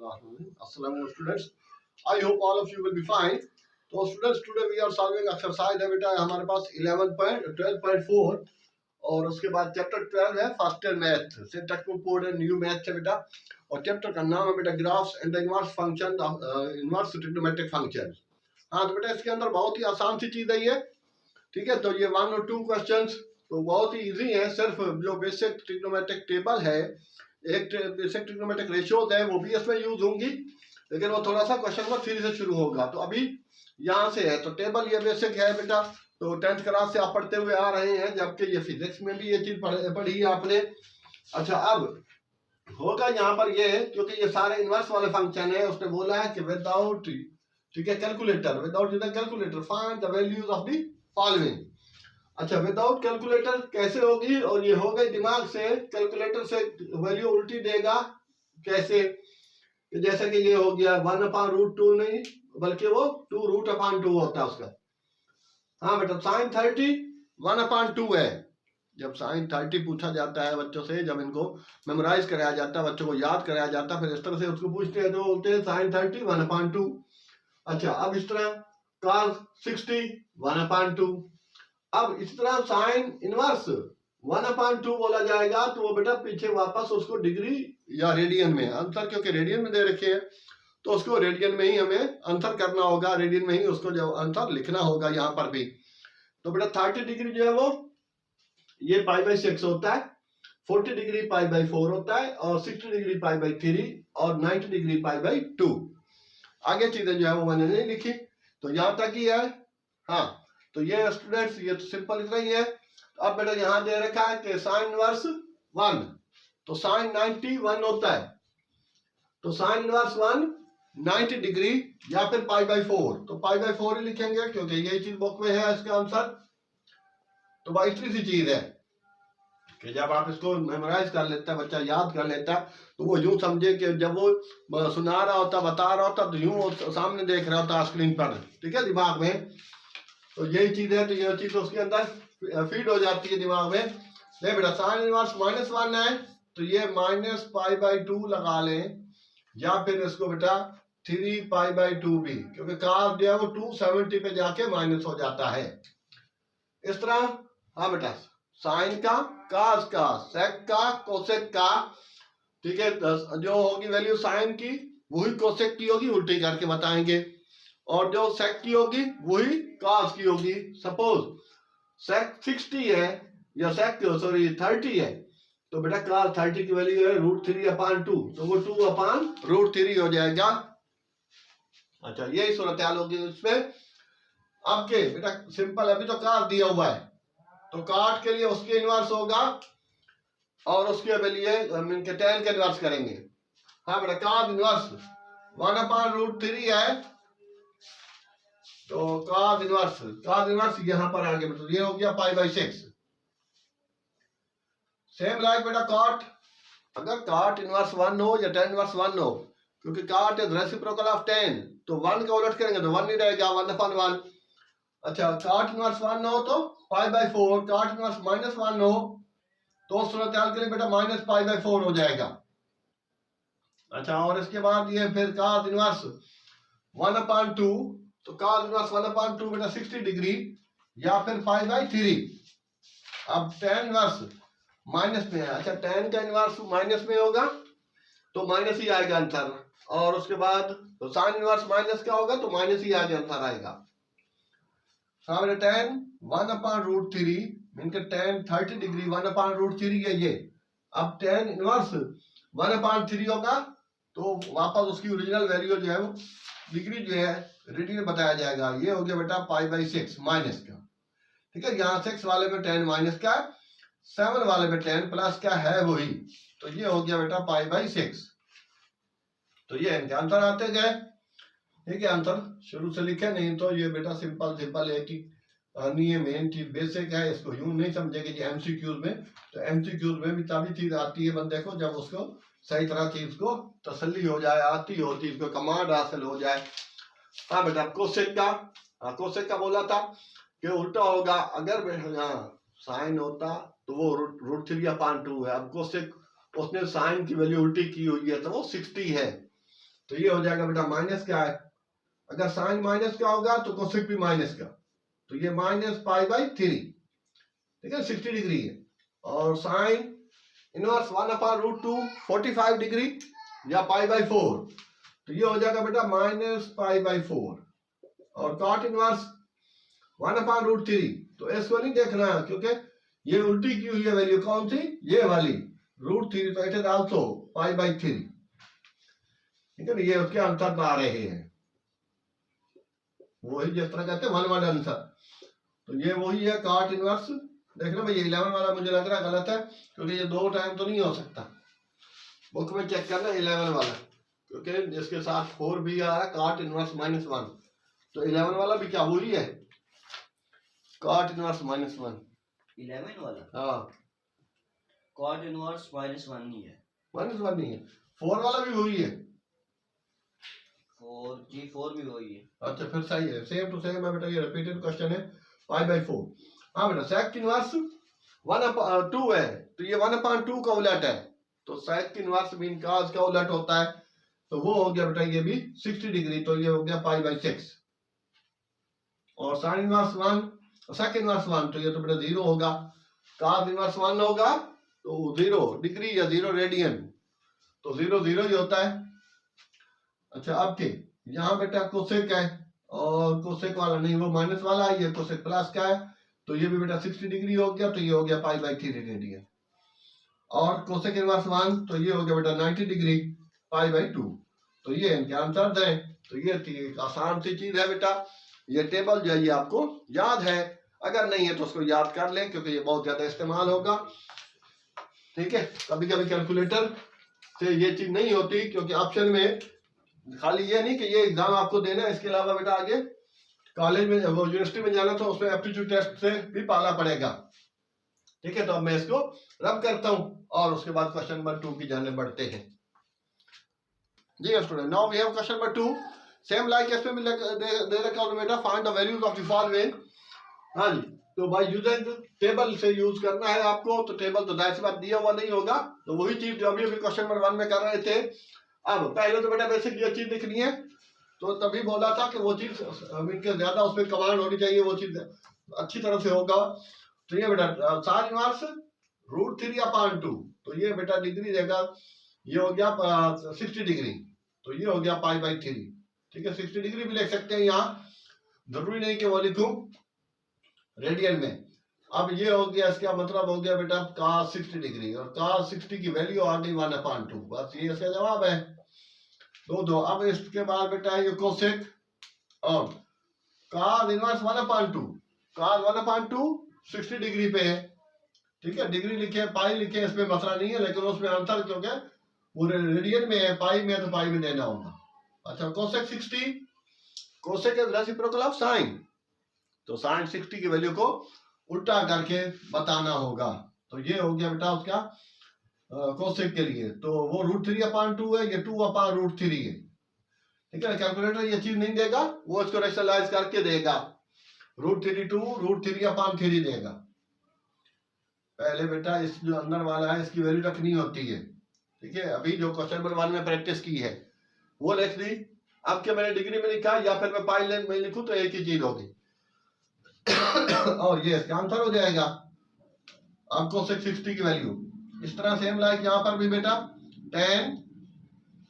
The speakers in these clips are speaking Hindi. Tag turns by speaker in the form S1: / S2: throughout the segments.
S1: Assalamu students. I hope all of you will be fine. तो students today we are solving exercise है बेटा हमारे पास 11.12.4 और उसके बाद चैप्टर 12 है फास्ट मैथ से टेक्स्ट बुक है न्यू मैथ है बेटा और चैप्टर का नाम है बेटा graphs and inverse function inverse trigonometric function. हाँ तो बेटा इसके अंदर बहुत ही आसान सी चीज है ये, ठीक है। तो ये 1 और 2 क्वेश्चंस तो बहुत ही इजी है, सिर्फ जो बेसिक ट्रिग्नोमेट्रिक टेबल है, एक बेसिक ट्रिग्नोमेट्रिक रेशियोज है वो भी इसमें यूज होंगी, लेकिन वो थोड़ा सा क्वेश्चन नंबर 3 से शुरू होगा। तो अभी यहाँ से है तो टेबल ये बेसिक है बेटा, तो 10th क्लास से आप पढ़ते हुए आ रहे हैं, जबकि ये फिजिक्स में भी ये चीज पढ़ी है आपने। अच्छा अब होगा यहाँ पर ये, क्योंकि ये सारे इनवर्स वाले फंक्शन है, उसने बोला है कि विदाउट, ठीक है, calculator, without calculator find the values of the following. अच्छा विदाउट कैलकुलेटर कैसे होगी, और ये हो गई दिमाग से, कैलकुलेटर से वैल्यू उल्टी देगा कैसे, जैसे कि ये हो गया 1/√2 नहीं बल्कि वो 2√2 होता है उसका। हाँ बेटा साइन 30 1/2 है। जब साइन 30 पूछा जाता है बच्चों से, जब इनको मेमोराइज कराया जाता है, बच्चों को याद कराया जाता है, फिर इस तरह से उसको पूछते हैं तो बोलते हैं साइन 30 1/2। अच्छा अब इस तरह cos 60 1/2। अब इस तरह साइन इनवर्स 1/2 बोला जाएगा तो वो बेटा पीछे वापस उसको डिग्री या रेडियन में आंसर, क्योंकि रेडियन में दे रखे हैं तो उसको रेडियन में ही हमें आंसर करना होगा, रेडियन में ही उसको जो आंसर लिखना होगा यहाँ पर भी। तो बेटा 30 डिग्री जो है वो ये π/6 होता है, 40 डिग्री π/4 होता है, और 60 डिग्री π/3 और 90 डिग्री π/2। आगे चीजें जो है वो मैंने नहीं लिखी, तो यहाँ तक ही है। हाँ तो ये स्टूडेंट्स ये तो सिंपल इतना ही है। तो अब बेटा यहाँ दे रखा है कि साइन इनवर्स 1, तो साइन 90 1 होता है, तो साइन इनवर्स 1 90 डिग्री या फिर π/4, तो π/4 ही लिखेंगे क्योंकि यही चीज बुक में है इसका आंसर। तो भाई इतनी सी चीज है कि जब आप इसको मेमोराइज कर लेता है, बच्चा याद कर लेता है, तो वो यूं समझे कि जब वो सुना रहा होता, बता रहा होता, तो यूं सामने देख रहा होता स्क्रीन पर, ठीक है, दिमाग में। तो यही चीज है, तो ये चीज तो उसके अंदर फीड हो जाती है दिमाग में। नहीं बेटा साइन इनवर्स -1 है तो ये -π/2 लगा लें, या फिर इसको बेटा 3π/2 भी, क्योंकि cos जो है वो 270 पे जाके माइनस हो जाता है इस तरह। हाँ बेटा साइन का, cos का, sec का, cosec का, ठीक है, जो होगी वैल्यू साइन की वही cosec की होगी, उल्टी करके बताएंगे, और जो sec की होगी वही cos की होगी। सपोज sec 60 है या sec 30 है, तो बेटा cos 30 की वैल्यू है √3/2, तो वो 2/√3 हो जाएगा। अच्छा यही सूरत हाल होगी इसमें। अब के बेटा सिंपल, अभी तो cos दिया हुआ है तो cot के लिए उसके इनवर्स होगा, और उसके लिए tan के इनवर्स करेंगे। हाँ बेटा cos इनवर्स 1/√3 है, तो cos इनवर्स यहां पर आगे मतलब ये हो गया π/6। सेम लाइक बेटा cot, अगर cot इनवर्स 1 हो या tan इनवर्स 1 हो, क्योंकि cot is reciprocal of tan, तो 1 का उलट करेंगे तो 1 नहीं रहेगा, 1/1। अच्छा cot इनवर्स 1 हो तो π/4, cot इनवर्स -1 हो तो सूरत हाल के लिए बेटा -π/4 हो जाएगा। अच्छा और इसके बाद ये फिर cos इनवर्स 1/2, तो cos इनवर्स 1/2 बेटा 60 डिग्री या फिर π/3। अब tan इनवर्स माइनस में है, अच्छा tan का इनवर्स माइनस में होगा तो माइनस ही आएगा आंसर, और उसके बाद तो साइन इनवर्स माइनस का होगा तो माइनस ही आगे आंसर आएगा। सामने tan 1/√3 इनका tan 30 डिग्री 1/√3 है ये। अब tan इनवर्स 1/3 होगा तो वापस उसकी ओरिजिनल वैल्यू जो है वो डिग्री जो है रेडियन बताया जाएगा। ये हो गया बेटा π/6 माइनस का, ठीक है, यहाँ 6 वाले में tan माइनस का, 7 वाले में tan प्लस का है वही, तो ये हो गया बेटा π/6। तो ये इनके आंसर आते गए, ठीक है, आंसर शुरू से लिखे नहीं तो ये बेटा सिंपल है कि ये मेन चीज बेसिक है, इसको यूं नहीं समझेंगे कि एमसीक्यूज में, तो एमसीक्यूज में भी तभी चीज आती है बंदे को जब उसको सही तरह चीज को तसल्ली हो जाए, आती हो चीज को, कमांड हासिल हो जाए। हाँ बेटा कोसेक का बोला था कि उल्टा होगा, अगर साइन होता तो वो √3/2 है। अब कोसेक उसने साइन की वैल्यू उल्टी की हुई है तो वो 60 है, तो ये हो जाएगा बेटा माइनस क्या है, अगर साइन माइनस का होगा तो कोसेक भी माइनस का, तो ये माइनस पाई बाई 3, ठीक है 60 डिग्री है। और साइन इनवर्स 1/√2 45 डिग्री या पाई बाई 4, तो ये हो जाएगा बेटा माइनस पाई बाई 4। और कॉट इनवर्स 1/√3, तो इसको नहीं देखना है क्योंकि ये उल्टी की हुई है वैल्यू, कौन सी, ये वाली √3, तो it is also pi by 3, ठीक है ना, ये उसके आंसर आ रहे हैं, वही जिस तरह कहते हैं 1 आंसर। तो ये वही है कॉट इनवर्स। देखना भाई 11 वाला मुझे लग रहा है गलत है, क्योंकि ये 2 टाइम तो नहीं हो सकता, बुक में चेक करना 11 वाला, क्योंकि जिसके साथ 4 भी आ रहा है कॉट इनवर्स -1, तो 11 वाला भी क्या वही है, कॉट इनवर्स -1।
S2: 11 वाला,
S1: हाँ
S2: कॉट इनवर्स -1 नहीं है,
S1: -1 नहीं है, 4 वाला भी वही है,
S2: 4 भी वही है।
S1: अच्छा फिर सही है, सेम टू सेम है बेटा, ये रिपीटेड क्वेश्चन है पाई बाई 4। हाँ बेटा सेक इनवर्स 1/2 है, तो ये 1/2 का उलट है, तो सेक इनवर्स मीन cos का उलट होता है, तो वो हो गया बेटा ये भी 60 डिग्री, तो ये हो गया पाई बाई 6। और साइन इनवर्स 1 सेक इनवर्स 1, तो ये तो बेटा 0 होगा, cos इनवर्स 1 होगा तो 0 डिग्री या 0 रेडियन, तो 0 0 ही होता है। अच्छा अब के यहाँ बेटा कोसेक है, और कोसेक वाला नहीं, वो माइनस वाला है, ये कोसेक प्लस का है, तो ये भी बेटा 60 डिग्री हो गया, तो ये हो गया पाई बाई 3 रेडियन। और कोसेक इनवर्स 1, तो ये हो गया बेटा 90 डिग्री पाई बाई 2, तो ये इनके आंसर दें। तो ये थी एक आसान सी चीज है बेटा, ये टेबल जो है ये आपको याद है, अगर नहीं है तो उसको याद कर लें, क्योंकि ये बहुत ज्यादा इस्तेमाल होगा, ठीक है। कभी कभी कैलकुलेटर से ये चीज नहीं होती, क्योंकि ऑप्शन में खाली ये नहीं कि ये एग्जाम आपको देना है, इसके अलावा बेटा आगे कॉलेज में वो यूनिवर्सिटी में जाना तो उसमें एप्टीट्यूड टेस्ट से भी पाला पड़ेगा, ठीक है। तो अब मैं इसको रब करता हूं और उसके बाद क्वेश्चन नंबर 2 की जाने बढ़ते हैं। जी student, now we have question number 2, same like इसमें दे रखा है बेटा, find the values of the following. हाँ जी, तो बाय यूजिंग टेबल से यूज करना है आपको, तो टेबल तो जाहिर सी बात दिया हुआ नहीं होगा, तो वही चीज जो अभी क्वेश्चन नंबर 1 में कर रहे थे। अब पहले तो बेटा बेसिक ये चीज लिखनी है, तो तभी बोला था कि वो चीज इनके ज्यादा उसमें कमांड होनी चाहिए, वो चीज अच्छी तरह से होगा। तो ये बेटा साइन इनवर्स √3/2, तो ये बेटा डिग्री देगा, ये हो गया 60 डिग्री, तो ये हो गया पाई बाई 3, ठीक है। 60 डिग्री भी लिख सकते हैं, यहाँ जरूरी नहीं कि वो लिखूं रेडियन में। अब ये हो गया, इसका मतलब हो गया बेटा cos 60 डिग्री, और cos 60 की वैल्यू आ गई 1/2, बस ये इसका जवाब है। दो अब इसके बाद बेटा ये कोसेक और cos इनवर्स 1/2, cos 1/2 60 डिग्री पे है, ठीक है। डिग्री लिखे पाई लिखे इसमें मसला नहीं है, लेकिन उसमें आंसर क्योंकि वो रेडियन में है, पाई में तो पाई में देना होगा। अच्छा cosec 60, cosec is reciprocal of sine, तो साइन 60 की वैल्यू को उल्टा करके बताना होगा, तो ये हो गया बेटा उसका कोसेक के लिए, तो वो √3/2 है, ये 2/√3 है, ठीक है। कैलकुलेटर ये चीज नहीं देगा, वो इसको रेशनलाइज करके देगा, √32 √3/3 देगा। पहले बेटा इस जो अंदर वाला है इसकी वैल्यू रखनी होती है, ठीक है। अभी जो क्वेश्चन नंबर 1 में प्रैक्टिस की है वो लिख दी, अब क्या मैंने डिग्री में लिखा या फिर मैं पाई लेंथ में लिखूं तो एक ही चीज होगी और ये इसका आंसर हो जाएगा आपको 60 की वैल्यू। इस तरह सेम लाइक यहाँ पर भी बेटा 10,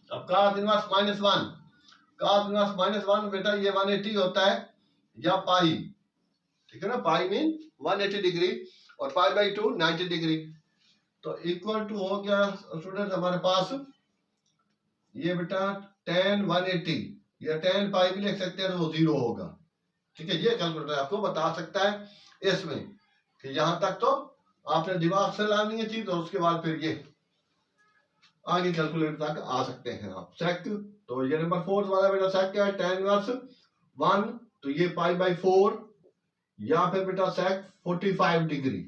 S1: अब cos इनवर्स -1, cos इनवर्स -1 बेटा ये 180 होता है या पाई, ठीक है ना, पाई मीन 180 डिग्री और पाई बाई 2 90 डिग्री, तो इक्वल टू हो गया स्टूडेंट हमारे पास ये बेटा 10 180 या 10 पाई भी लिख सकते हैं, तो वो 0 होगा, ठीक है। ये कैलकुलेटर आपको बता सकता है इसमें कि यहाँ तक तो आपने दिमाग से लानी है चीज, और उसके बाद फिर ये आगे कैलकुलेटर तक आ सकते हैं आप। सेक, तो ये नंबर 4 वाला बेटा सेक क्या है, 10 इनवर्स 1, तो ये पाई बाई 4, या फिर बेटा सेक 45 डिग्री।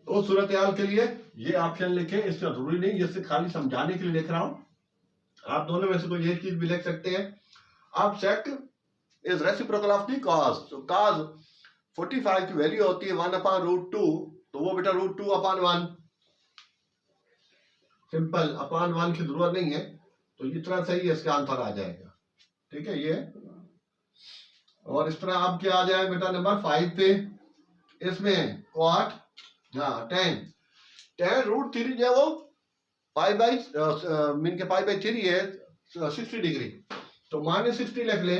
S1: तो सूरत हाल के लिए ये ऑप्शन लिखे, इसका जरूरी नहीं, जिससे खाली समझाने के लिए लिख रहा हूं, आप दोनों में से कोई एक चीज भी लिख सकते हैं। आप sec is reciprocal of the cos, तो cos 45 की वैल्यू होती है 1/√2, तो वो बेटा √2/1, सिंपल, /1 की जरूरत नहीं है, तो इतना सही इसका आंसर आ जाएगा। ठीक है ये, और इस तरह आपके आ जाए बेटा नंबर 5 पे, इसमें क्वाट tan √3 जो है वो पाई बाई मीन के पाई बाई 3 है 60 डिग्री, तो -60 लिख ले,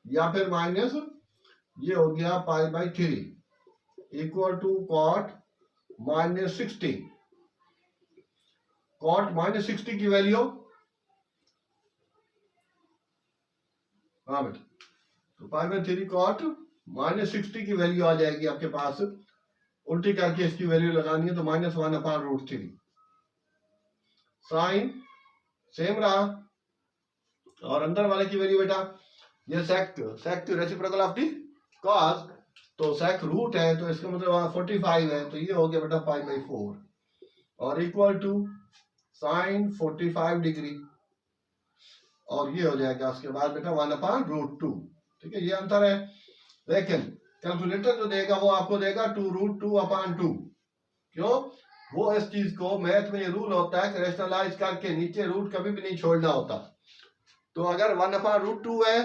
S1: या फिर माइनस ये हो गया pi by 3 equal to cot -60। Cot -60 की वैल्यू, हाँ बेटा, तो पाई बाई 3 कॉट -60 की वैल्यू आ जाएगी आपके पास। उल्टी करके इसकी वैल्यू लगानी है तो -1/√3। साइन सेम रहा, और अंदर वाले की वैल्यू बेटा ये सेक रेसिप्रोकल ऑफ दी कॉस, तो सेक रूट है तो इसका मतलब 45 है, तो ये हो गया बेटा पाई बाई 4 और इक्वल टू साइन 45 डिग्री, और ये हो जाएगा उसके बाद बेटा 1/√2। ठीक है, ये अंतर है। लेकिन कैलकुलेटर जो देगा वो आपको देगा 2√2/2। क्यों? वो इस चीज को, मैथ में ये रूल होता है कि रेशनलाइज करके नीचे रूट कभी भी नहीं छोड़ना होता। तो अगर 1/√2 है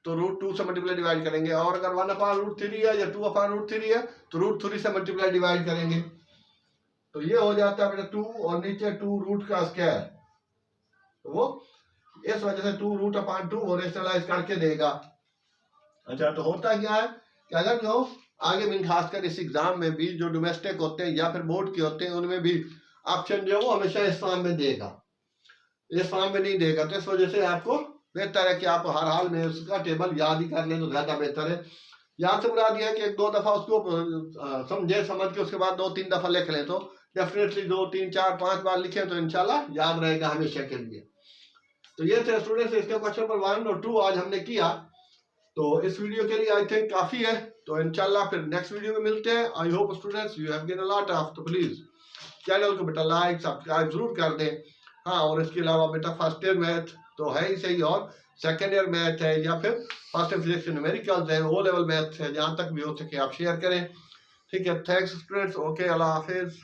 S1: तो √2 से मल्टीप्लाई डिवाइड करेंगे, और अगर 1/√3 है या 2/√3 है तो √3 से मल्टीप्लाई डिवाइड करेंगे। तो ये हो जाता है बेटा 2 और नीचे 2 रूट का स्क्वायर, तो वो इस वजह से 2√2 वो रेशनलाइज करके देगा। अच्छा, तो होता क्या है कि अगर जो आगे में खासकर इस एग्जाम में भी जो डोमेस्टिक होते हैं या फिर बोर्ड के होते हैं उनमें भी ऑप्शन जो है वो हमेशा इस फॉर्म में देगा, इस फॉर्म में नहीं देगा। तो इस वजह से आपको बेहतर है कि आप हर हाल में उसका टेबल याद ही कर लें तो ज्यादा बेहतर है। यहाँ से बुला दिया कि 1-2 दफा उसको समझे, समझ के उसके बाद 2-3 दफा लिख लें तो डेफिनेटली 2, 3, 4, 5 बार लिखें तो इंशाल्लाह याद रहेगा हमेशा के लिए। तो ये थे स्टूडेंट्स इसके क्वेश्चन नंबर 1 और 2 आज हमने किया। तो इस वीडियो के लिए आई थिंक काफी है, तो इंशाल्लाह फिर नेक्स्ट वीडियो में मिलते हैं। I hope students you have gain a lot of, तो प्लीज चैनल को बेटा लाइक सब्सक्राइब जरूर कर दें। हाँ, और इसके अलावा बेटा फर्स्ट ईयर मैथ तो है ही सही, और सेकेंड ईयर मैथ है या फिर फर्स्ट ईयर फिजिक्स न्यूमेरिकल्स है, ओ लेवल मैथ है, जहाँ तक भी हो सके आप शेयर करें। ठीक है, थैंक्स स्टूडेंट्स, ओके, अल्लाह हाफिज।